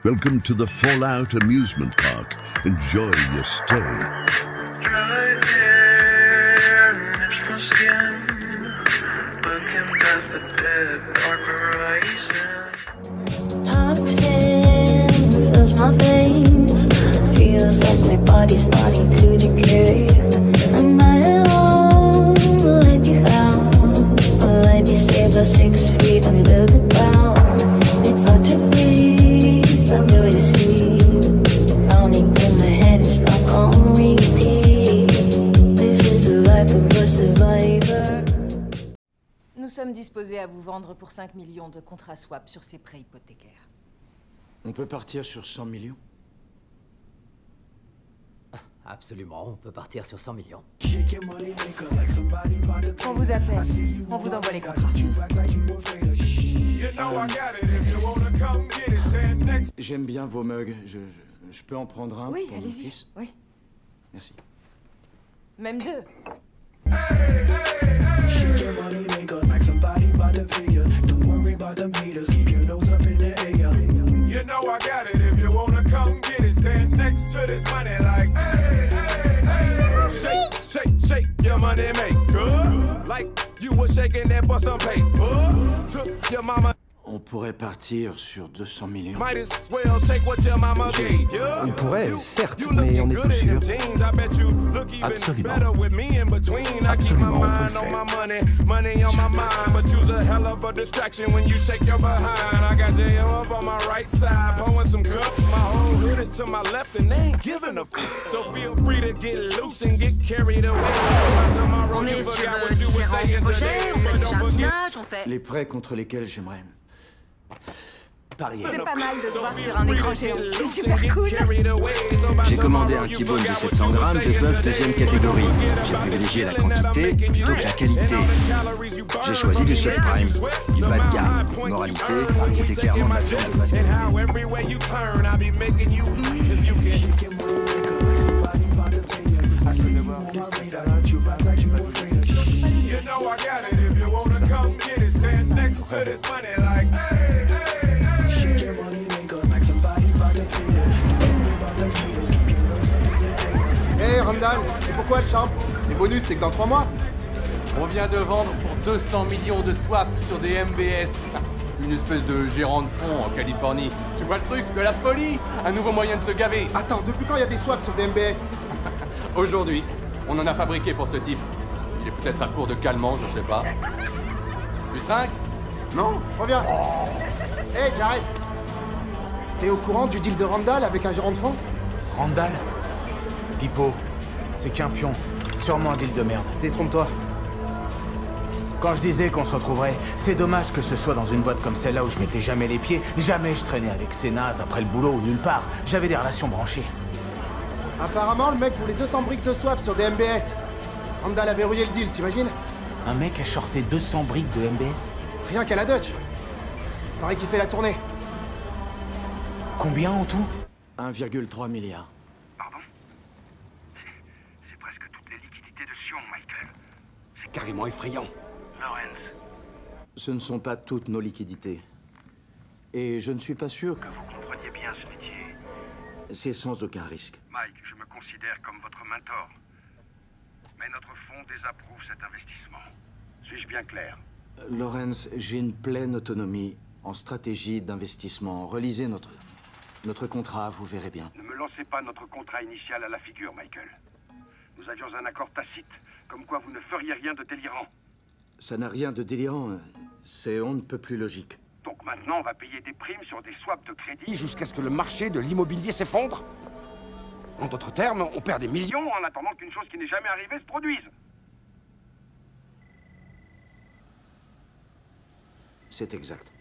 Welcome to the Fallout Amusement Park. Enjoy your stay. Toxin fills my veins. Feels like my body's starting to decay. Am I alone? Will I be found? Will I be saved by 6 feet under the ground? It's hard to breathe, I'm going to sleep. Drowning in my head, it's stuck on repeat. This is the life of a survivor. Nous sommes disposés à vous vendre pour 5 millions de contrats swap sur ces prêts hypothécaires. On peut partir sur 100 millions? Absolument, on peut partir sur 100 millions. On vous appelle, on vous envoie les contrats. J'aime bien vos mugs. Je peux en prendre un Oui, pour mon allez-y. fils? Oui. Merci. Même 2. You know I got it if you wanna come get it. Stand next to this money like, hey, hey, hey. Shake, shake, shake your money maker. Like you were shaking that for some paper. Took your mama. On pourrait partir sur 200 millions. Might as well shake what your mama gave you. On pourrait, certes, mais on est peu sûr. Absolument. Absolument, on peut le faire. Money on my mind, but you's a hell of a distraction when you shake your behind. I got J.O. up on my right side, pouring some cups. My whole hood is to my left and they ain't giving a f. So feel free to get loose and get carried away. On est sur différents projets, on fait du jardinage, on fait... Les prêts contre lesquels j'aimerais parier. C'est pas mal de se voir sur un écran géant. C'est super cool. J'ai commandé un T-bone de 700 grammes de bœuf deuxième catégorie. J'ai privilégié la quantité plutôt que la qualité. J'ai choisi du subprime, du bas de gamme. Moralité, c'était clairement ma zone de masse. You know I got it if you wanna come get it. Stand next to this money like, hey, hey, hey. Hey Randall, c'est pourquoi le champ? Les bonus c'est que dans 3 mois. On vient de vendre pour 200 millions de swaps sur des MBS. Une espèce de gérant de fonds en Californie. Tu vois le truc? De la folie! Un nouveau moyen de se gaver. Attends, depuis quand il y a des swaps sur des MBS? Aujourd'hui, on en a fabriqué pour ce type. Il est peut-être à court de calmant, je sais pas. Tu trinques? Non, je reviens. Hey Jared, t'es au courant du deal de Randall avec un gérant de fonds? Randall? Pipo, c'est qu'un pion. Sûrement un deal de merde. Détrompe-toi. Quand je disais qu'on se retrouverait, c'est dommage que ce soit dans une boîte comme celle-là où je mettais jamais les pieds. Jamais je traînais avec ces nazes après le boulot ou nulle part. J'avais des relations branchées. Apparemment, le mec voulait 200 briques de swap sur des MBS. Randall a verrouillé le deal, t'imagines? Un mec a shorté 200 briques de MBS? Rien qu'à la Dutch. Paraît qu'il fait la tournée. Combien en tout? 1,3 milliard. Pardon? C'est presque toutes les liquidités de Sion, Michael. C'est carrément effrayant. Lawrence. Ce ne sont pas toutes nos liquidités. Et je ne suis pas sûr Que vous compreniez bien ce métier. c'est sans aucun risque. Mike, je me considère comme votre mentor. Mais notre fonds désapprouve cet investissement. Suis-je bien clair? Lawrence, j'ai une pleine autonomie en stratégie d'investissement. Relisez notre contrat, vous verrez bien. Ne me lancez pas notre contrat initial à la figure, Michael. Nous avions un accord tacite, comme quoi vous ne feriez rien de délirant. Ça n'a rien de délirant, c'est on ne peut plus logique. Donc maintenant, on va payer des primes sur des swaps de crédit jusqu'à ce que le marché de l'immobilier s'effondre? En d'autres termes, on perd des millions en attendant qu'une chose qui n'est jamais arrivée se produise. C'est exact.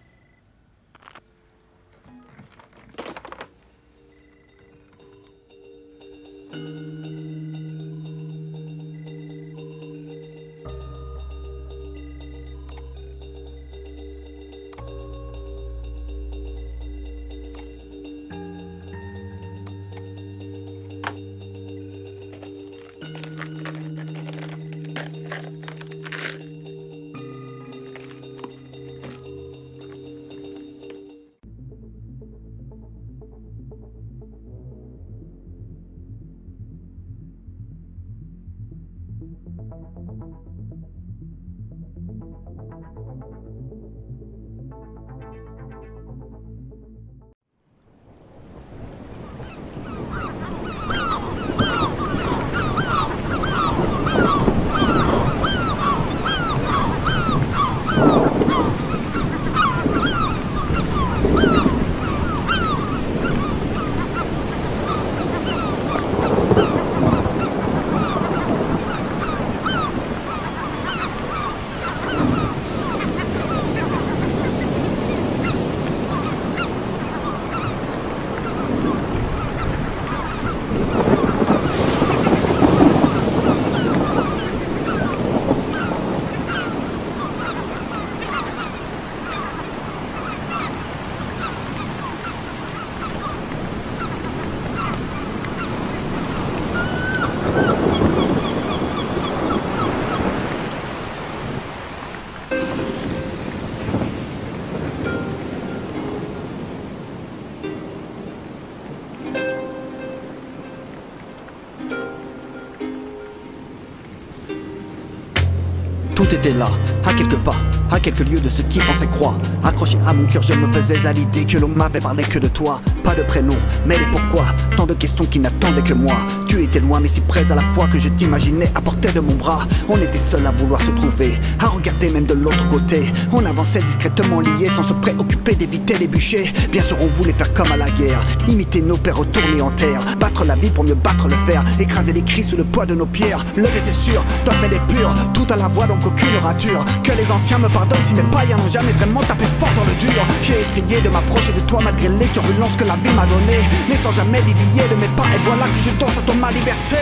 Tout était là, à quelques pas, à quelques lieues de ce qui pensait croire. Accroché à mon cœur, je me faisais à l'idée que l'on m'avait parlé que de toi. Pas de prénom, mais les pourquoi, tant de questions qui n'attendaient que moi. Tu étais loin mais si près à la fois que je t'imaginais à portée de mon bras. On était seuls à vouloir se trouver, à regarder même de l'autre côté. On avançait discrètement liés sans se préoccuper d'éviter les bûchers. Bien sûr on voulait faire comme à la guerre, imiter nos pères retournés en terre. Battre la vie pour mieux battre le fer, écraser les cris sous le poids de nos pierres. Lever c'est sûr, dormir les purs, tout à la voix donc aucune rature. Que les anciens me pardonnent si mes païens n'ont jamais vraiment tapé fort dans le dur. J'ai essayé de m'approcher de toi malgré les turbulences que la vie m'a données, mais sans jamais dévier de mes pas, et voilà que je danse à ton ma liberté.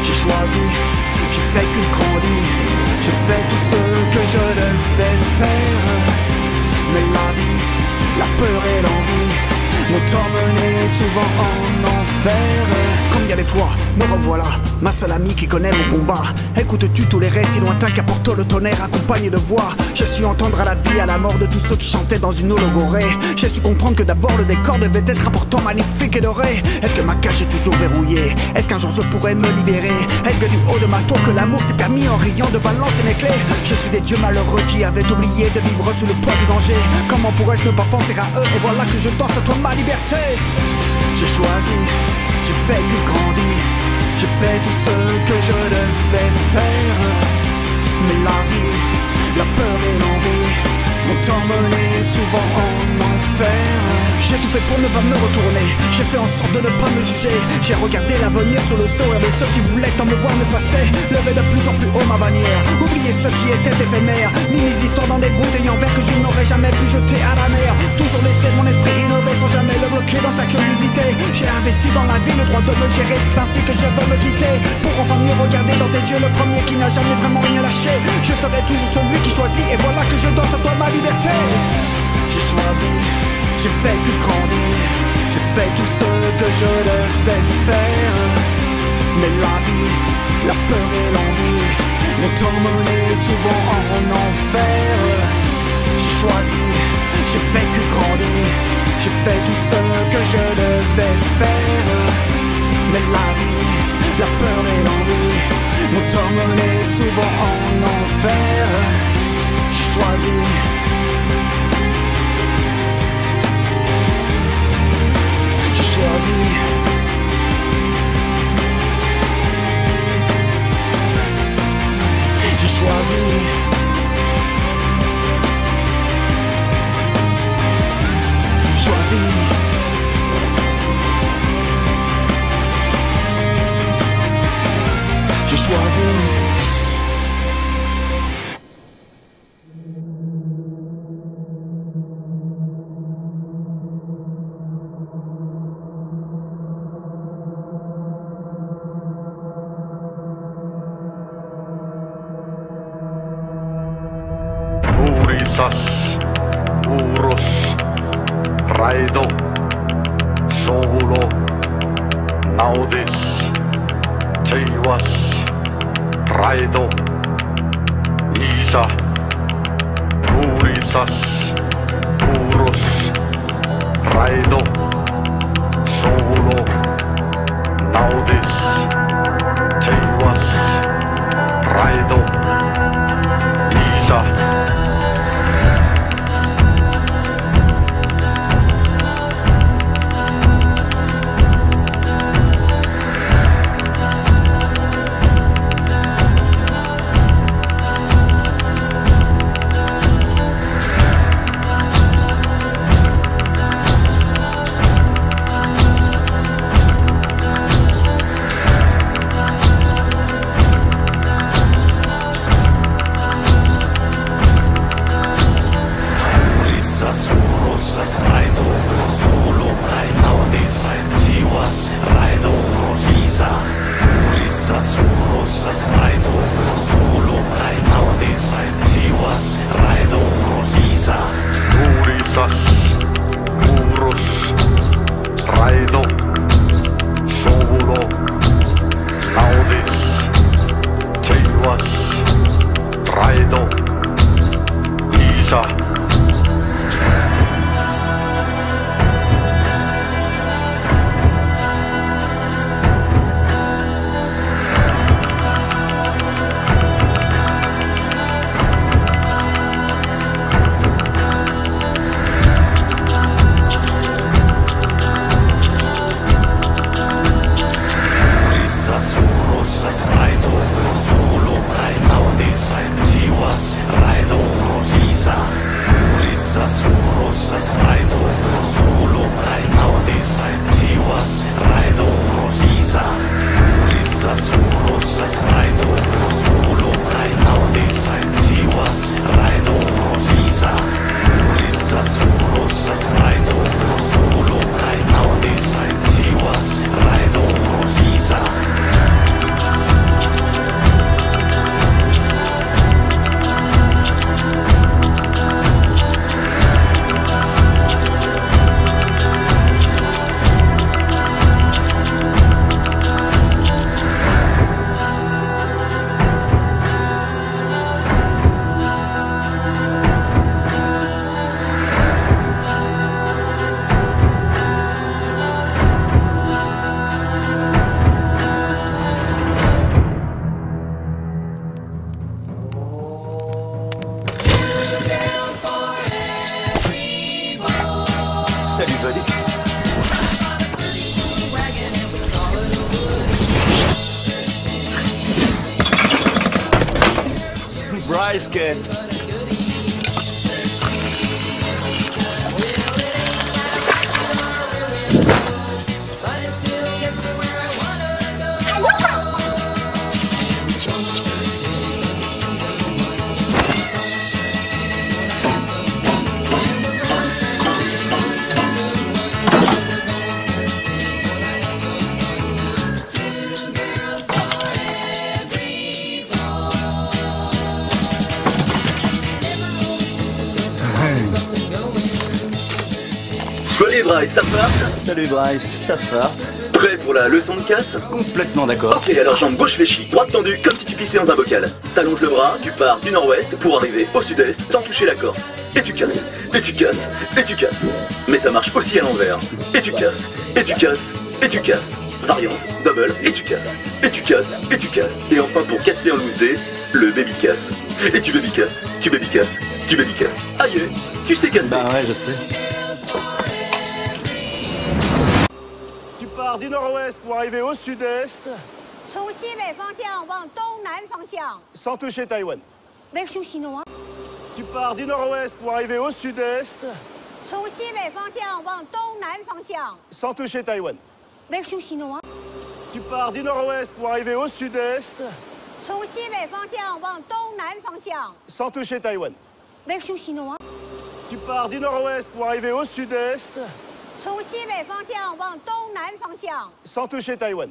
J'ai choisi, j'ai fait que grandir, j'ai fait tout ce que je devais faire. Mais la vie, la peur et l'envie m'ont emmené souvent en enfer. Comme bien des fois, me revoilà, ma seule amie qui connaît mon combat. Écoutes-tu tous les récits lointains qu'apporte le tonnerre accompagné de voix? J'ai su entendre à la vie, à la mort de tous ceux qui chantaient dans une eau logorée. J'ai su comprendre que d'abord le décor devait être important, magnifique et doré. Est-ce que ma cage est toujours verrouillée? Est-ce qu'un jour je pourrais me libérer? Est-ce que du haut de ma tour que l'amour s'est permis en riant de balancer mes clés? Je suis des dieux malheureux qui avaient oublié de vivre sous le poids du danger. Comment pourrais-je ne pas penser à eux? Et voilà que je danse à toi ma liberté. J'ai choisi, j'ai fait que grandir, j'ai fait tout ce que je devais faire. Mais la vie, la peur et l'envie m'ont emmené souvent en enfer. J'ai tout fait pour ne pas me retourner, j'ai fait en sorte de ne pas me juger. J'ai regardé l'avenir sur le sourire de ceux qui voulaient tant me voir m'effacer. Lever de plus en plus haut ma bannière, oublier ceux qui étaient éphémères. Mis mes histoires dans des bouteilles en verre que je n'aurais jamais pu jeter à la mer. Toujours laisser mon esprit innover sans jamais le bloquer dans sa curiosité. J'ai investi dans la vie le droit de me gérer, c'est ainsi que je veux me quitter. Pour enfin mieux regarder dans tes yeux le premier qui n'a jamais vraiment rien lâché. Je serai toujours celui qui choisit, et voilà que je danse à toi ma liberté. J'ai choisi, j'ai fait que grandir, j'ai fait tout ce que je devais faire. Mais la vie, la peur et l'envie m'ont emmené souvent en enfer. J'ai choisi, j'ai fait que grandir, j'ai fait tout ce que je devais faire. Mais la vie, la peur et l'envie m'ont emmené souvent en enfer. J'ai choisi, j'ai choisi. J'ai choisi. Choisi. J'ai choisi. Urisas, Uros, Raido, Sovulo, Naudis, Cheiwas, Raido, Isa, Urisas, Uros, Raido, Sovulo, Naudis, Cheiwas, Raido, Sovulo, Audis, Teiwas, Raido, Lisa. Salut, buddy. Bryce Kent. Salut Bryce, ça farte? Salut Bryce, ça farte. Prêt pour la leçon de casse? Complètement d'accord. Ok, alors jambe gauche fléchie, droite tendue, comme si tu pissais dans un bocal. T'allonges le bras, tu pars du nord-ouest pour arriver au sud-est sans toucher la Corse. Et tu casses, et tu casses, et tu casses. Mais ça marche aussi à l'envers. Et tu casses, et tu casses, et tu casses. Variante, double, et tu casses, et tu casses, et tu casses. Et enfin pour casser en loose day, le baby casse. Et tu baby casses, tu baby casses, tu baby casses. Aïe, tu sais casser. Bah ouais, je sais. Tu pars du nord-ouest pour arriver au sud-est. Sans toucher Taïwan. Tu pars du nord-ouest pour arriver au sud-est. Sans toucher Taïwan. Tu pars du nord-ouest pour arriver au sud-est. Sans toucher Taïwan. Tu pars du nord-ouest pour arriver au sud-est. Sans toucher Taïwan.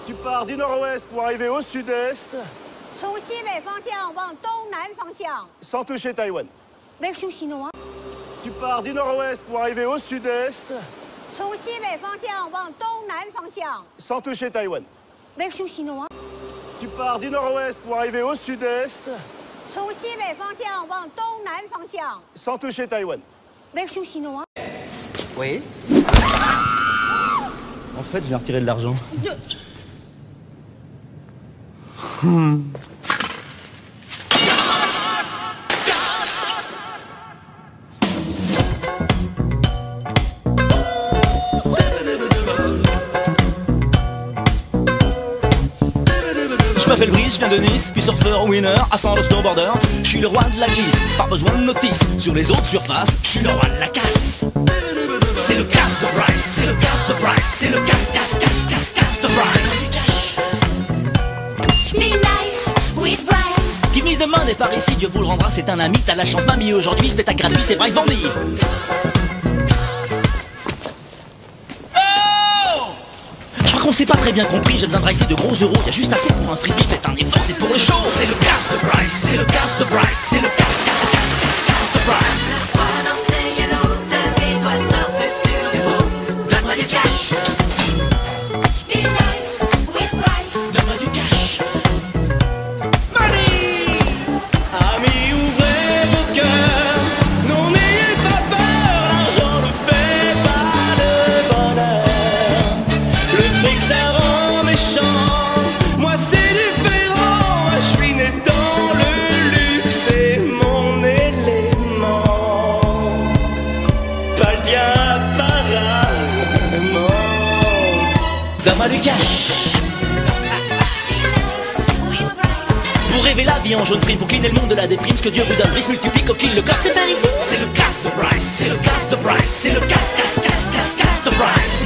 Tu pars du nord-ouest pour arriver au sud-est. Sans toucher Taïwan. Tu pars du nord-ouest pour arriver au sud-est. Sans toucher Taïwan. Tu pars du nord-ouest pour arriver au sud-est. Sans toucher Taïwan. Oui. En fait, je viens retirer de l'argent. Je m'appelle Brice, je viens de Nice, puis surfeur winner, ascendant snowboarder. Je suis le roi de la glisse, pas besoin de notice. Sur les autres surfaces, je suis le roi de la casse. C'est le casse de Bryce, c'est le casse de Bryce, c'est le casse de Bryce. Be nice with Bryce. Give me the money par ici, Dieu vous le rendra, c'est un ami, t'as la chance mamie. Aujourd'hui, spectacle gratuit, c'est Bryce Bandit. On s'est pas très bien compris, j'ai besoin de ricer de gros euros. Y'a juste assez pour un frisbee, faites un effort, c'est pour le show. C'est le casse de Bryce, c'est le casse de Bryce, c'est le casse de Bryce. Le soir d'entrée, il y a l'eau, la vie doit surfer sur des pots. m'appartient apparemment. Donne-moi du cash pour rêver la vie en jaune frime, pour cleaner le monde de la déprime. Ce que Dieu vous donne, Brice multiplie, coquille le corps. C'est par ici. C'est le casse de Bryce, c'est le casse de Bryce, c'est le casse de Bryce, c'est le casse de Bryce,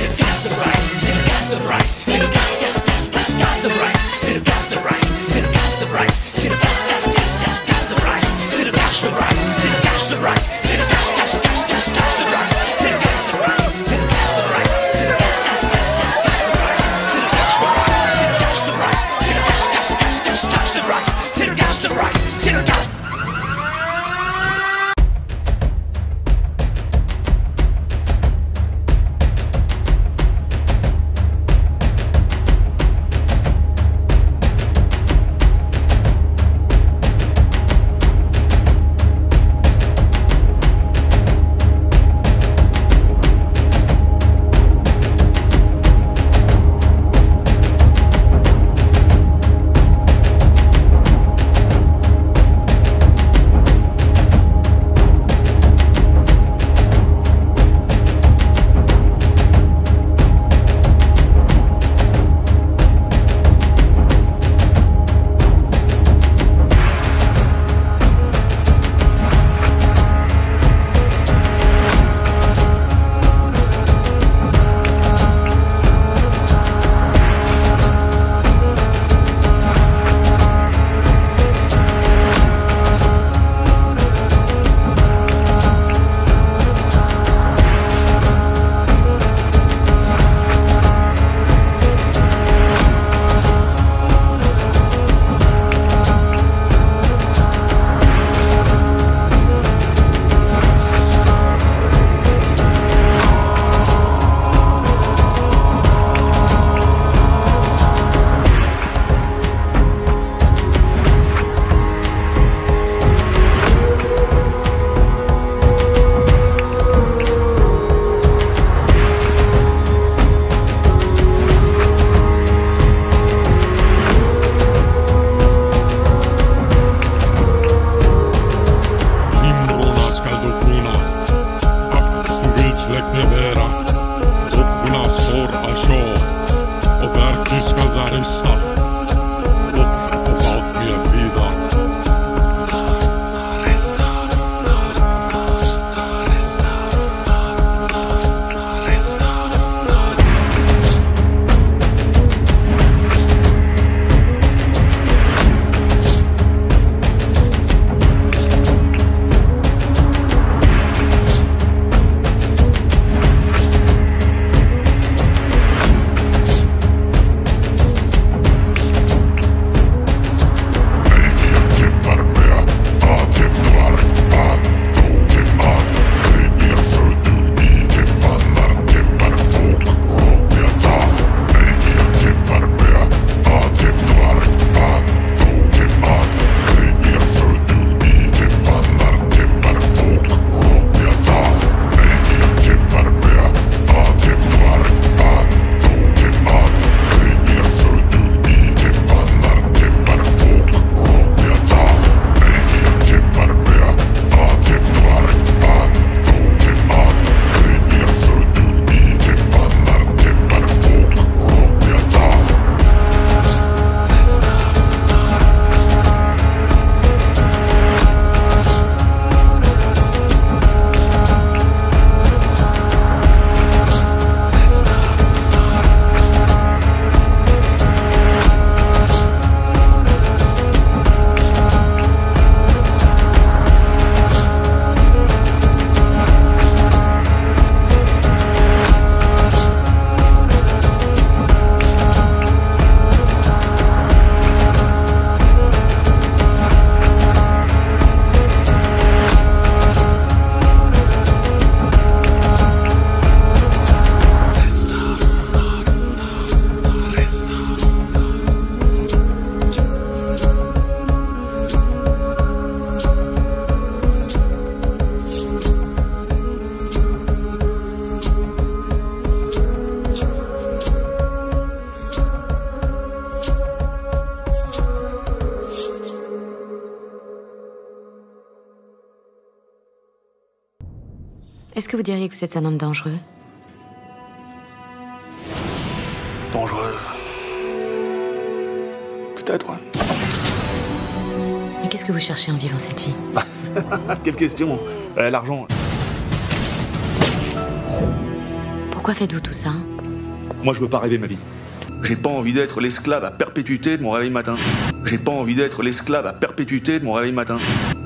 c'est le casse de Bryce, c'est le casse de Bryce, c'est le casse de Bryce, c'est le casse de Bryce, c'est le casse de Bryce, c'est le casse de Bryce, c'est le cash de Bryce, c'est le cash de Bryce, c'est le cash de Bryce, c'est le cash de Bryce, c'est le cash de Bryce, c'est le cash de Bryce, c'est le cash de Bryce, c'est le cash de Bryce, c'est le cash de Bryce, c'est le cash de Bryce, c'est le cash de Bryce, c'est le cash. Est-ce que vous diriez que vous êtes un homme dangereux? Dangereux. Peut-être, ouais. Mais qu'est-ce que vous cherchez en vivant cette vie? Quelle question. L'argent. Pourquoi faites-vous tout ça? Moi, je veux pas rêver ma vie. J'ai pas envie d'être l'esclave à perpétuité de mon réveil matin. J'ai pas envie d'être l'esclave à perpétuité de mon réveil matin.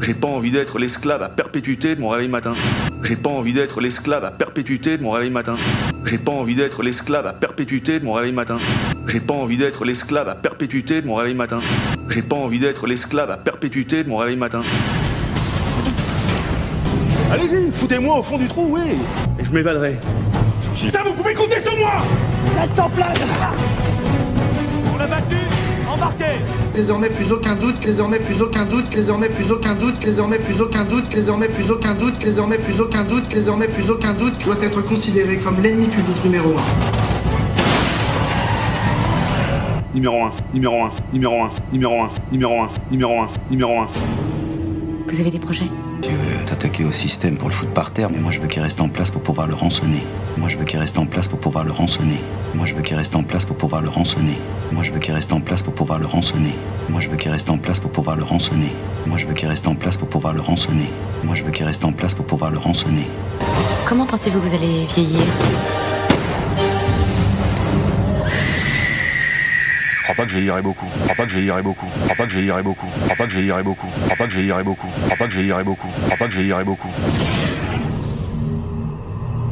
J'ai pas envie d'être l'esclave à perpétuité de mon réveil matin. J'ai pas envie d'être l'esclave à perpétuité de mon réveil matin. J'ai pas envie d'être l'esclave à perpétuité de mon réveil matin. J'ai pas envie d'être l'esclave à perpétuité de mon réveil matin. J'ai pas envie d'être l'esclave à perpétuité de mon réveil matin. Allez-y, foutez-moi au fond du trou, oui. Et je m'évaderai. Ça, vous pouvez compter sur moi. Reste en place. On l'a battu, embarquez. Désormais plus aucun doute, désormais plus aucun doute, désormais plus aucun doute, désormais plus aucun doute, désormais plus aucun doute, désormais plus aucun doute, désormais plus aucun doute, doit être considéré comme l'ennemi public numéro 1. Numéro 1, numéro 1, numéro 1, numéro 1, numéro 1, numéro 1, numéro 1. Vous avez des projets? Tu veux t'attaquer au système pour le foutre par terre, mais moi je veux qu'il reste en place pour pouvoir le rançonner. Moi je veux qu'il reste en place pour pouvoir le rançonner. Moi je veux qu'il reste en place pour pouvoir le rançonner. Moi je veux qu'il reste en place pour pouvoir le rançonner. Moi je veux qu'il reste en place pour pouvoir le rançonner. Moi je veux qu'il reste en place pour pouvoir le rançonner. Moi je veux qu'il reste en place pour pouvoir le rançonner. Comment pensez-vous que vous allez vieillir? Je crois pas que je vieillirai beaucoup. Je crois pas que je vieillirai beaucoup. Je crois pas que je vieillirai beaucoup. Je crois pas que je vieillirai beaucoup. Je crois pas que je vieillirai beaucoup. Je crois pas que je vieillirai beaucoup. Je crois pas que je vieillirai beaucoup.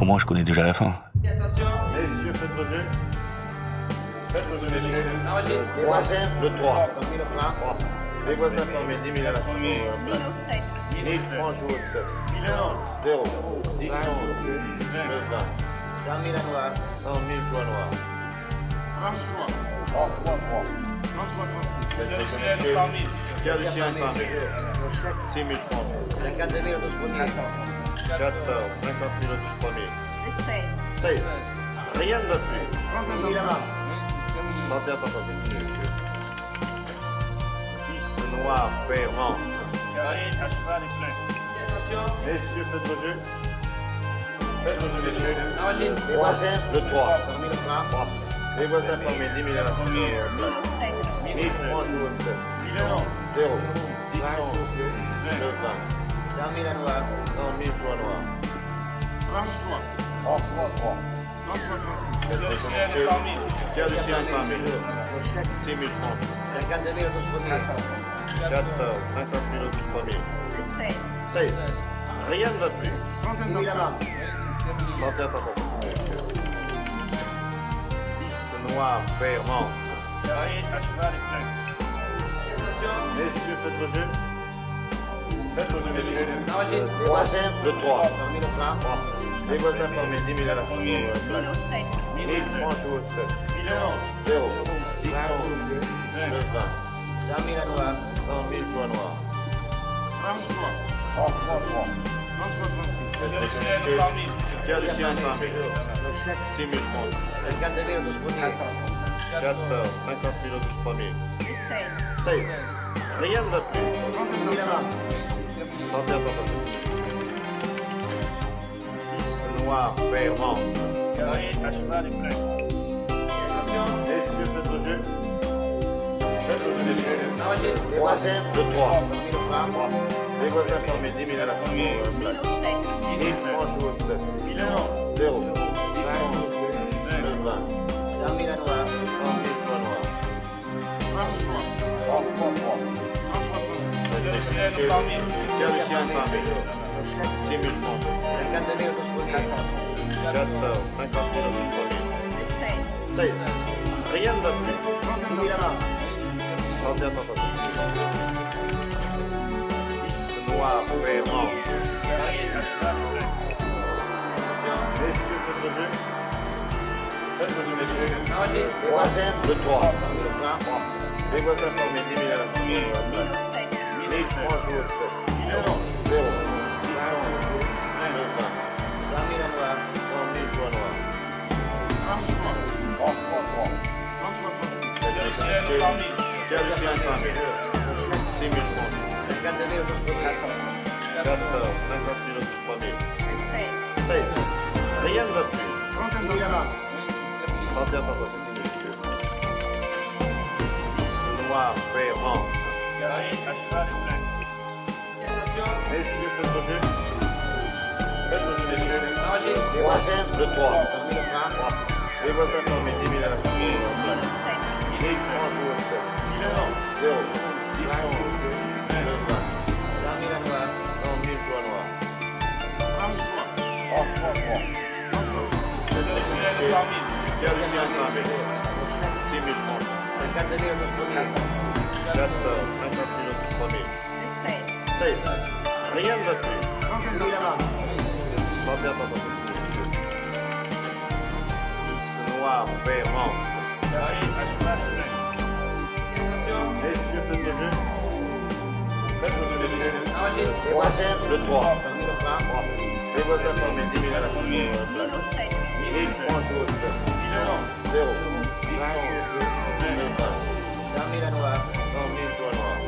Au moins je connais déjà la fin. Attention. Messieurs, faites vos jeux. Faites vos jeux, messieurs. Le 3. Les voisins formés 10 000 à la fin. Nice, franc joue au 7. 0. 10 11. 9 20. 100 000 à noir. 100 000 joie noire. 33. 33. 36. Pierre Lucien parmi. 6 000 francs. 52 000 au 12 premiers. 14. 50 000 au 12 premiers. 16. Rien ne va plus. 30 000 à main. 31 pas passé. 10 noirs, ferments. Carré, à cheval et plein. Messieurs, faites vos jeux. Faites vos jeux, messieurs. Le 3. Les voisins formés 10 000 à la fin. Nice, franc joue au 7. 0. 10 11. 9 20. 100 000 à noir. 100 000 joie noire. 33. 33. 33. Pierre Lucien parmi. 6 000 francs. 52 000 au 12 premiers. 14. 50 000 au 12 premiers. 16. Rien ne va plus. 30 000 à main. 31 pas passé. 10 noirs, ferments. Carré, à cheval et plein. Messieurs, faites vos jeux. Faites vos jeux, messieurs. Le 3. Les voisins formés 10 000 à la fin. Nice, franc joue au 7. 0. 10 11. 9 20. 100 000 à noir. 100 000 joie noire. 33. 33. 33. Pierre Lucien parmi. 6 000 francs. 52 000 au 12 premiers. 14. 50 000 au 12 premiers. 16. Rien ne va plus. 30 000 à main. 31 pas passé. 10 noirs, ferments. Carré, à cheval et plein. Messieurs, faites vos jeux. Faites vos jeux, messieurs. Le 3. Les voisins formés 10 000 à la fin. Nice, franc joue au 7. 0. 10 11. 9 20. 100 000 à noir. 100 000 joie noire. 33. 33. Pierre Lucien parmi. 6 000 francs. 52 000 au 12 premiers. 14. 50 000 au 12 premiers. 16. Rien ne va plus. 30 000 à main. 31 pas passé. 10 noirs, ferments. Messieurs, faites vos jeux. Faites vos jeux, messieurs. Le 3. Les voisins formés 10 000 à la fin. Nice, franc joue au 7. 0. 10 11. 9 20. 100 000 à noir. 100 000 joie noire. 33. 33. Pierre Lucien parmi. 6 000 francs. 52 000 au 12 premiers. 14. 50 000 au 12 premiers. 16. Rien ne va plus. 31 par 31 par 60. Noir, vert, rang. Messieurs, faites vos jeux. Faites vos jeux, messieurs. Troisième, le 3. Les voisins formés, 10 000 à la fin. 10 francs pour 0. 10 francs pour 20. 100 000 joies noires. 6 000 francs. 50 000 au premier. 14, 50 000 au premier. 16. Rien ne va plus. 31 par 60. 10 noirs, vert, rang. Messieurs, faites vos jeux. Faites vos jeux, messieurs. Troisième, le 3. Les voisins formés, 10 000 à la fin. 10 francs pour 0. 10 francs. 100 000 à noir. 100 000 joies noires.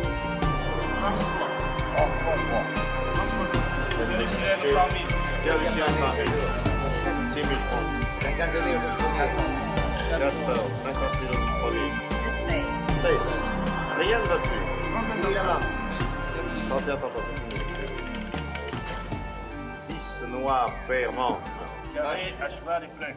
6 000 francs. 50 000 au premier. 14, 50 000 au premier. 16. Rien ne va plus. 31 par 60. 10 noirs, vert, rang. Carré, à cheval et plein.